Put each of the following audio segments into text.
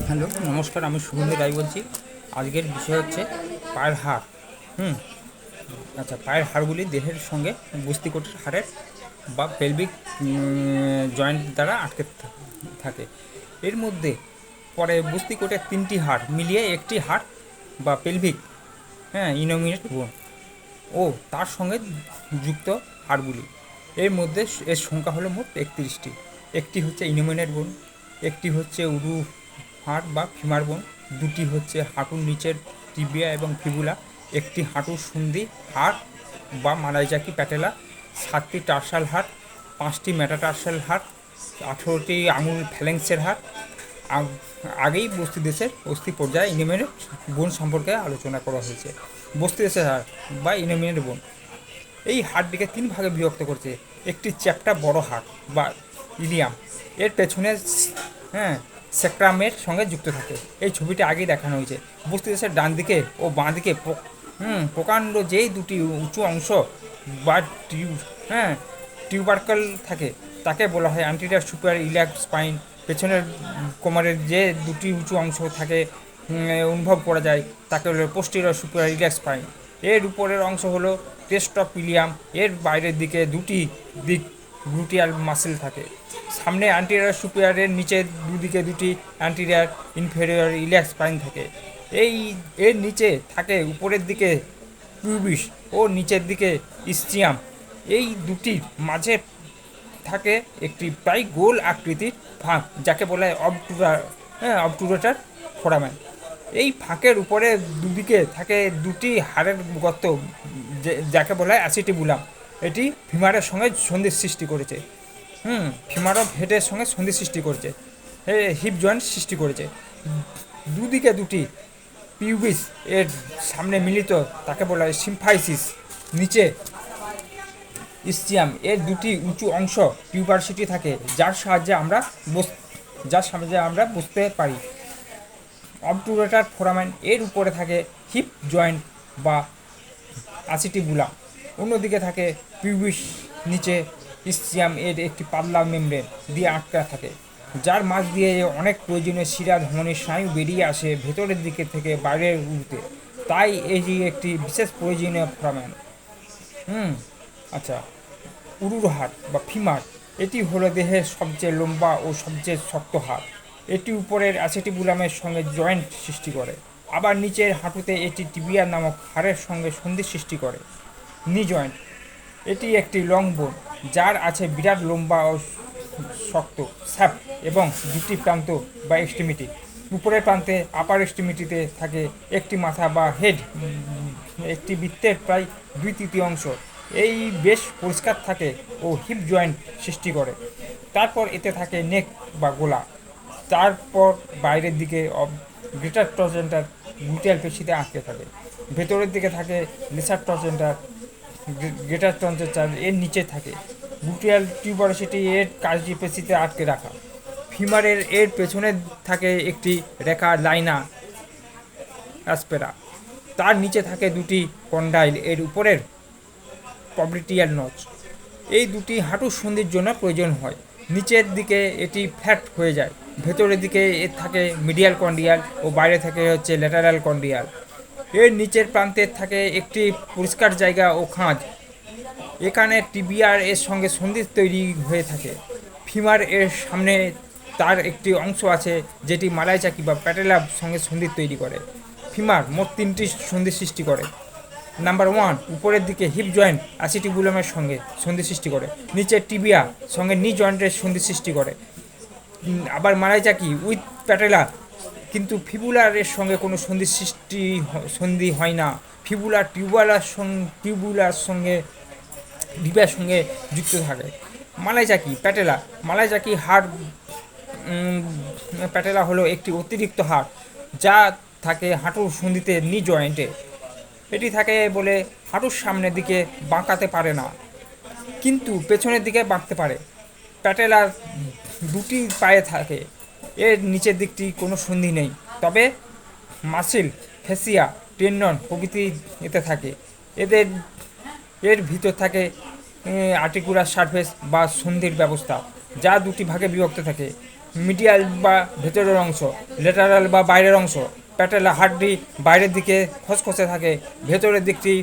Hello, নমস্কার। আমি শুভেন্দু রায় বলছি। আজকের বিষয় হচ্ছে পায়ের হাড়। হুম আচ্ছা, পায়ের হাড়গুলি দেহের সঙ্গে বস্তিকোটের হাড়ের বা পেলভিক জয়েন্ট দ্বারা আটকে থাকে। এর মধ্যে পরে বস্তিকোটের তিনটি হাড় মিলিয়ে একটি হাড় বা পেলভিক ইনোমিনেট বোন ও তার সঙ্গে যুক্ত হাড়গুলি। এর মধ্যে এর সংখ্যা হলো মোট 31টি। একটি হচ্ছে ইনোমিনেট বোন, একটি হচ্ছে উরু হাড় বা ফিমার বোন, দুটি হচ্ছে হাঁটুর নিচের টিবিয়া এবং ফিবুলা, একটি হাঁটুর সন্ধি হাড় বা মালাইজাকি প্যাটেলা, 7টি টার্সাল হাড়, 5টি মেটাটার্সাল হাড়, 18টি আঙুল ফ্যালেংসের হাড়। আগেই বস্তি দেশের অস্থি পর্যায়ে ইনোমিনেট বোন সম্পর্কে আলোচনা করা হয়েছে। বস্তি দেশের হাড় বা ইনোমিনেট বোন এই হাড়টিকে তিন ভাগে বিভক্ত করছে। একটি চ্যাপ্টা বড় হাড় বা ইলিয়াম, এর পেছনে সেক্রামের সঙ্গে যুক্ত থাকে। এই ছবিটি আগেই দেখানো হয়েছে। বস্তি দেশের ডান দিকে ও বাঁ দিকে প্রকাণ্ড যেই দুটি উঁচু অংশ বা টিউবারকল থাকে তাকে বলা হয় অ্যান্টিরিয়র সুপিরিয়র ইলিয়াক স্পাইন। পেছনের কোমরের যে দুটি উঁচু অংশ থাকে অনুভব করা যায় তাকে হলো পোস্টেরিয়র সুপিরিয়র ইলিয়াক স্পাইন। এর উপরের অংশ হলো টেস্ট অফ ইলিয়াম। এর বাইরের দিকে দুটি দিক গ্লুটিয়াল মাসেল থাকে। সামনে অ্যান্টিরিয়র সুপিরিয়রের নিচে দুদিকে দুটি অ্যান্টিরিয়র ইনফেরিয়র ইলিয়াক স্পাইন থাকে। এর নিচে থাকে উপরের দিকে পিউবিস ও নিচের দিকে ইস্চিয়াম। এই দুটির মাঝে থাকে একটি প্রায় গোল আকৃতির ফাঁক যাকে বলা হয় অবটুরেটার ফোরামেন। এই ফাঁকের উপরে দুদিকে থাকে দুটি হাড়ের গর্ত যাকে বলা হয় অ্যাসিটিবুলাম। এটি ফিমারের সঙ্গে সন্ধি সৃষ্টি করেছে। ফিমার অফ হেডের সঙ্গে সন্ধি সৃষ্টি করেছে, হিপ জয়েন্ট সৃষ্টি করেছে। দুদিকে দুটি পিউবিস এর সামনে মিলিত তাকে বলা হয় সিম্ফাইসিস। নিচে ইস্চিয়াম এর দুটি উঁচু অংশ টিউবারসিটি থাকে যার সাহায্যে আমরা বুঝতে পারি। অবটুরেটার ফোরামেন এর উপরে থাকে হিপ জয়েন্ট বা অ্যাসিটিবুলা। অন্যদিকে থাকে পিউবিস। নিচে ইস্চিয়াম এর একটি পাতলা মেমব্রেন দিয়ে আটকা থাকে, যার মাঝ দিয়ে অনেক প্রয়োজনীয় শিরা ধমনির স্নায়ু বেরিয়ে আসে ভেতরের দিকে থেকে বাইরের উড়তে। তাই এটি একটি বিশেষ প্রয়োজনীয় ফোরামেন। আচ্ছা, উরুর হাড় বা ফিমার, এটি হলো দেহের সবচেয়ে লম্বা ও সবচেয়ে শক্ত হাড়। এটি উপরের অ্যাসিটিবুলামের সঙ্গে জয়েন্ট সৃষ্টি করে। আবার নিচের হাঁটুতে এটি টিবিয়া নামক হাড়ের সঙ্গে সন্ধি সৃষ্টি করে। নি জয়েন্ট, এটি একটি লং বোন যার আছে বিরাট লম্বা ও শক্ত স্যাপ এবং দুটি প্রান্ত বা এক্সট্রিমিটি। উপরের প্রান্তে আপার এক্সট্রিমিটিতে থাকে একটি মাথা বা হেড, একটি বৃত্তের প্রায় 2/3 এই বেশ পরিষ্কার থাকে ও হিপ জয়েন্ট সৃষ্টি করে। তারপর এতে থাকে নেক বা গোলা। তারপর বাইরের দিকে গ্রেটার টর্জেন্টার গ্লুটিয়াল পেশিতে আটকে থাকে। ভেতরের দিকে থাকে লেসার টর্জেন্টার, গ্রেটার টর্জেন্টার এর নিচে থাকে গ্লুটিয়াল টিউবারসিটি এর কার্যী পেশিতে আটকে রাখা। ফিমারের এর পেছনে থাকে একটি রেখা লাইনা অ্যাসপেরা। তার নিচে থাকে দুটি কন্ডাইল এর উপরের পবলিটিয়াল নচ। এই দুটি হাঁটুর সন্ধির জন্য প্রয়োজন হয়। নিচের দিকে এটি ফ্ল্যাট হয়ে যায়। ভেতরের দিকে এর থাকে মিডিয়াল কন্ডিয়াল ও বাইরে থাকে হচ্ছে ল্যাটারাল কন্ডিয়াল। এর নিচের প্রান্তে থাকে একটি পরিষ্কার জায়গা ও খাঁজ। এখানে টিবিয়ার এর সঙ্গে সন্ধি তৈরি হয়ে থাকে। ফিমার এর সামনে তার একটি অংশ আছে যেটি মালাইচাকি বা প্যাটেলার সঙ্গে সন্ধি তৈরি করে। ফিমার মোট 3টি সন্ধি সৃষ্টি করে। নাম্বার 1, উপরের দিকে হিপ জয়েন্ট অ্যাসিটিবুলামের সঙ্গে সন্ধি সৃষ্টি করে। নিচে টিবিয়া সঙ্গে নি জয়েন্টের সন্ধি সৃষ্টি করে। আবার মালাইচাকি উইথ প্যাটেলা, কিন্তু ফিবুলারের সঙ্গে কোনো সন্ধি হয় না। ফিবুলার টিউবুলার সঙ্গে ডিপার সঙ্গে যুক্ত থাকে। মালাইচাকি প্যাটেলা, মালাইচাকি হাড় প্যাটেলা হলো একটি অতিরিক্ত হাড় যা থাকে হাঁটুর সন্ধিতে নি জয়েন্টে। এটি থাকে বলে হাঁটুর সামনের দিকে বাঁকাতে পারে না, কিন্তু পেছনের দিকে বাঁকতে পারে। প্যাটেলার দুটি পায়ে থাকে। এর নিচের দিকটি কোনো সন্ধি নেই, তবে মাসিল, ফেসিয়া, টেন্ডন প্রভৃতি এতে থাকে। এদের এর ভিতর থাকে আর্টিকুলার সারফেস বা সন্ধির ব্যবস্থা, যা দুটি ভাগে বিভক্ত থাকে। মিডিয়াল বা ভেতরের অংশ, লেটারাল বা বাইরের অংশ। প্যাটেলা হাড্ডি বাইরের দিকে খসখসে থাকে, ভেতরের দিকটি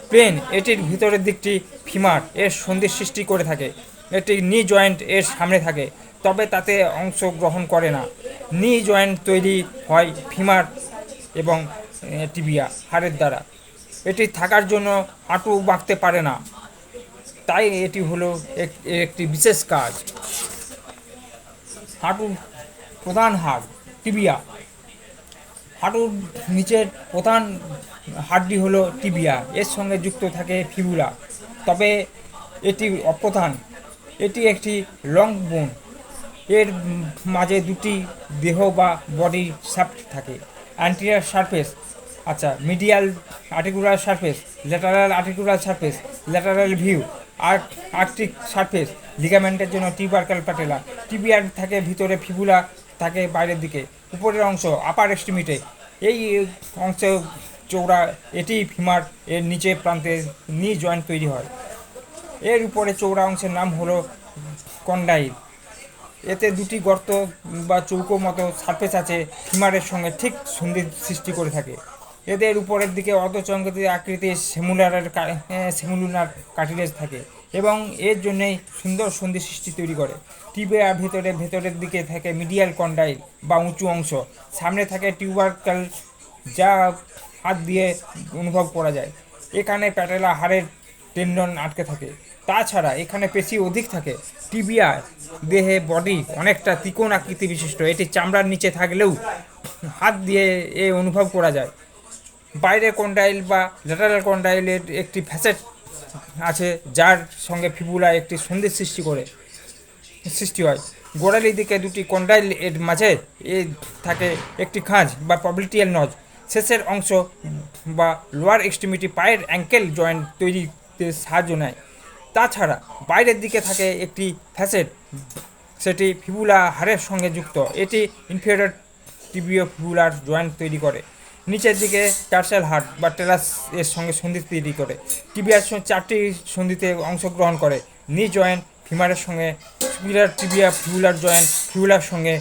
প্লেন, এটির ভিতরের দিকটি ফিমার এর সন্ধির সৃষ্টি করে থাকে। এটি নি জয়েন্ট এর সামনে থাকে, তবে তাতে অংশ গ্রহণ করে না। নি জয়েন্ট তৈরি হয় ফিমার এবং টিবিয়া হাড়ের দ্বারা। এটি থাকার জন্য হাঁটু বাঁকতে পারে না, তাই এটি হলো একটি বিশেষ কাজ। হাঁটুর প্রধান হাড় টিবিয়া। হাঁটুর নিচের প্রধান হাড়টি হলো টিবিয়া, এর সঙ্গে যুক্ত থাকে ফিবুলা, তবে এটি অপ্রধান। এটি একটি লং বোন, এর মাঝে দুটি দেহ বা বডি শ্যাফট থাকে। অ্যান্টিরিয়র সারফেস, আচ্ছা, medial articular surface, lateral articular surface, lateral view, articular surface. লিগামেন্টের জন্য টিউবারকাল প্যাটেলা। টিবিয়ার থাকে ভিতরে, ফিবুলা থাকে বাইরের দিকে। উপরের অংশ আপার এক্সট্রিমিটে, এই অংশ চৌড়া, এটি ফিমার এর নিচে প্রান্তে নি জয়েন্ট তৈরি হয়। এর উপরে চৌড়া অংশের নাম হলো কন্ডাইল। এতে দুটি গর্ত বা চৌকো মতো সারফেস আছে, ফিমারের সঙ্গে ঠিক সন্ধি সৃষ্টি করে থাকে। এদের উপরের দিকে অর্ধচন্দ্রাকৃতি আকৃতির সেমুলার কার্টিলেজ থাকে এবং এর জন্যই সুন্দর সন্ধি সৃষ্টি তৈরি করে। টিবিয়ার ভেতরের দিকে থাকে মিডিয়াল কন্ডাইল বা উঁচু অংশ, সামনে থাকে টিউবারকাল, যা হাত দিয়ে অনুভব করা যায়। এখানে প্যাটেলা হাড়ের টেন্ডন আটকে থাকে। তাছাড়া এখানে পেশি অধিক থাকে। টিবিয়া দেহে বডি অনেকটা ত্রিকোণ আকৃতি বিশিষ্ট, এটি চামড়ার নিচে থাকলেও হাত দিয়ে এ অনুভব করা যায়। বাইরে কন্ডাইল বা ল্যাটারাল কন্ডাইলের একটি ফ্যাসেট আছে, যার সঙ্গে ফিবুলা একটি সন্ধি সৃষ্টি হয়। গোড়ালির দিকে দুটি কন্ডাইল এর মাঝে এ থাকে একটি খাঁজ বা পবলিটিয়াল নজ। শেষের অংশ বা লোয়ার এক্সট্রিমিটি পায়ের অ্যাঙ্কেল জয়েন্ট তৈরিতে সাহায্য নেয়। তাছাড়া বাইরের দিকে থাকে একটি ফ্যাসেট, সেটি ফিবুলা হাড়ের সঙ্গে যুক্ত। এটি ইনফেরিয়র টিবিও ফিবুলার জয়েন্ট তৈরি করে। নিচের দিকে টার্সাল হার্ট বা টেরাস এর সঙ্গে সন্ধি তৈরি করে। টিবিয়ার চারটি সন্ধিতে অংশগ্রহণ করে। নি জয়েন্ট ফিমারের সঙ্গে, superior tibia fibular joint fibular সঙ্গে।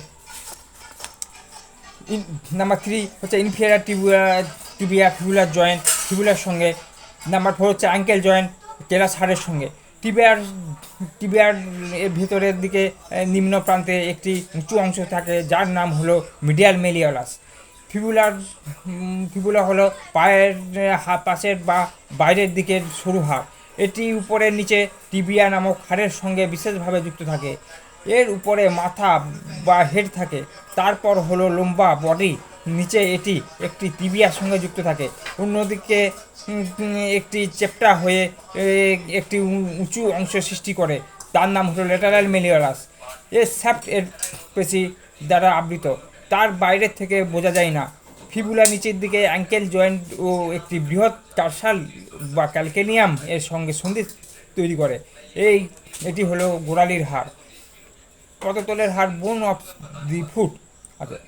নাম্বার 3 হচ্ছে inferior tibia fibular joint fibular সঙ্গে। নাম্বার 4 হচ্ছে অ্যাঙ্কেল জয়েন্ট টেরাস হাড়ের সঙ্গে। টিবিয়ার এর ভিতরের দিকে নিম্ন প্রান্তে একটি উঁচু অংশ থাকে, যার নাম হলো মিডিয়াল মেলিওলাস। ফিবুলা হলো পায়ের পাশের বা বাইরের দিকের সরু হাড়। এটি উপরের নিচে টিবিয়া নামক হাড়ের সঙ্গে বিশেষভাবে যুক্ত থাকে। এর উপরে মাথা বা হেড থাকে, তারপর হলো লম্বা বডি, নিচে এটি একটি টিবিয়ার সঙ্গে যুক্ত থাকে। অন্যদিকে একটি চেপ্টা হয়ে একটি উঁচু অংশ সৃষ্টি করে, তার নাম হলো ল্যাটারাল মেলিওলাস। এর স্যাপ্ট এর পেশি দ্বারা আবৃত, তার বাইরের থেকে বোঝা যায় না। ফিবুলা নিচের দিকে অ্যাঙ্কেল জয়েন্ট ও একটি বৃহৎ টার্সাল বা ক্যালকেনিয়াম এর সঙ্গে সন্ধি তৈরি করে। এটি হলো গোড়ালির হাড়। পদতলের হাড় বোন অফ দি ফুট। আচ্ছা,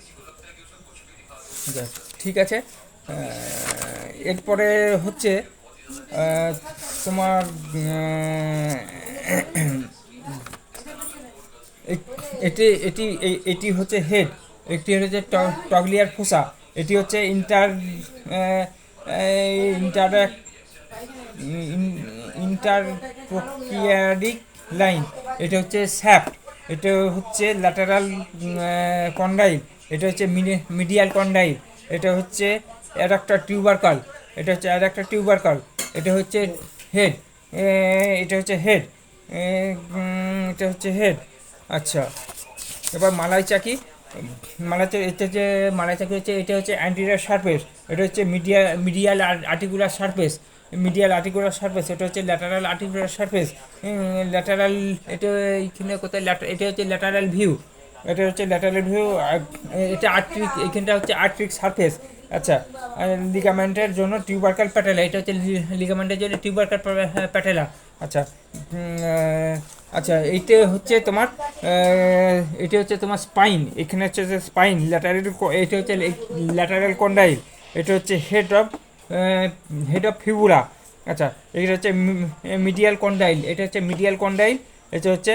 ঠিক আছে। এরপরে হচ্ছে তোমার এটি এটি এটি হচ্ছে হেড, একটি হচ্ছে টগলিয়ার ফোসা, এটি হচ্ছে ইন্টার ইন্টারপ্রোকিয়ারিক লাইন, এটা হচ্ছে স্যাপ্ট, এটা হচ্ছে ল্যাটারাল কন্ডাইল, এটা হচ্ছে মিডিয়াল কন্ডাইল, এটা হচ্ছে অ্যাডাক্টার টিউবারকাল, এটা হচ্ছে অ্যাডাক্টার টিউবারকাল, এটা হচ্ছে হেড, এটা হচ্ছে হেড, এটা হচ্ছে হেড। আচ্ছা, এবার মালাই চাকি হচ্ছে, এটা হচ্ছে অ্যান্টিরিয়র সারফেস, এটা হচ্ছে মিডিয়াল আর্টিকুলার সারফেস, এটা হচ্ছে ল্যাটারাল আর্টিকুলার সারফেস, ল্যাটারাল, এটা এইখানে কোথায় এটা হচ্ছে ল্যাটারাল ভিউ, এটা আর্ট্রিক, এইখানটা হচ্ছে আর্ট্রিক সারফেস। আচ্ছা, লিগামেন্টের জন্য টিউবারকাল প্যাটেলা, এটা হচ্ছে লিগামেন্টের জন্য টিউবারকাল প্যাটেলা। আচ্ছা, আচ্ছা, এটা হচ্ছে তোমার স্পাইন, এখানে হচ্ছে যে স্পাইন ল্যাটারাল, এটা হচ্ছে ল্যাটারাল কন্ডাইল, এটা হচ্ছে হেড অফ ফিবুলা। আচ্ছা, এটা হচ্ছে মিডিয়াল কন্ডাইল, এটা হচ্ছে মিডিয়াল কন্ডাইল, এটা হচ্ছে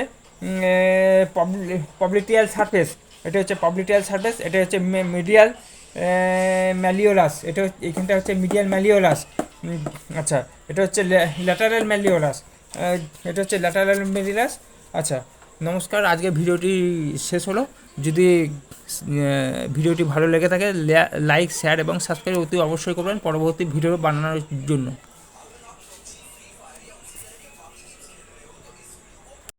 পবলিটিয়াল সারফেস, এটা হচ্ছে পাবলিটাল সার্ভিস, এটা হচ্ছে মিডিয়াল ম্যালিওলাস, এইখানটা হচ্ছে মিডিয়াল ম্যালিওলাস। আচ্ছা, এটা হচ্ছে ল্যাটারাল ম্যালিওলাস, এটা হচ্ছে ল্যাটারাল ম্যালিওলাস। আচ্ছা, নমস্কার, আজকে ভিডিওটি শেষ হলো। যদি ভিডিওটি ভালো লেগে থাকে লাইক, শেয়ার এবং সাবস্ক্রাইব অতি অবশ্যই করবেন পরবর্তী ভিডিও বানানোর জন্য।